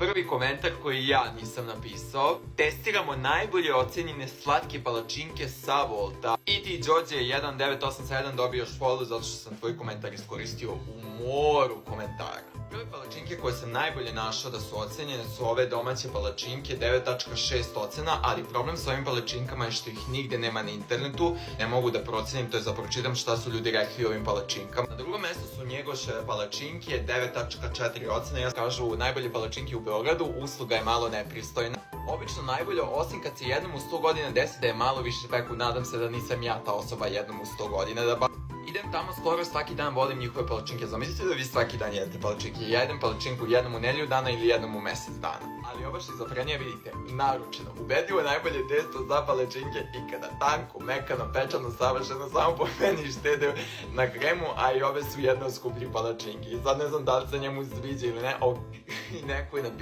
Prvi komentar koji ja nisam napisao. Testiramo najbolje ocenjene slatke palačinke sa Volta. I ti, Đorđe 1987, dobio još follow zato što sam tvoj komentar iskoristio u moru komentara. Prve palačinke koje sam najbolje našao da su ocenjene su ove domaće palačinke, 9.6 ocena, ali problem sa ovim palačinkama je što ih nigde nema na internetu, ne mogu da procenim, to je da pročitam šta su ljudi rekli o ovim palačinkama. Na drugom mestu su Njegoševe palačinke, 9.4 ocena, ja kažu najbolje palačinke u Beogradu, usluga je malo nepristojna. Obično najbolje, osim kad se jednom u 100 godina desi da je malo više peku, nadam se da nisam ja ta osoba jednom u 100 godina da idem tamo skoro svaki dan, volim njihove palačinke. Zamislite da vi svaki dan jedete palačinke. Ja jedem palačinku jednom u nedelju dana ili jednom u mesec dana. Ali ova šizofrenija, vidite, naručeno. Ubedljivo najbolje testo za palačinke ikada. Tanko, mekano, pečano, savršeno, samo po meni štede na kremu, a i ove su jedno skuplji palačinke. I sad ne znam da li se njemu sviđa ili ne. I neko je napisao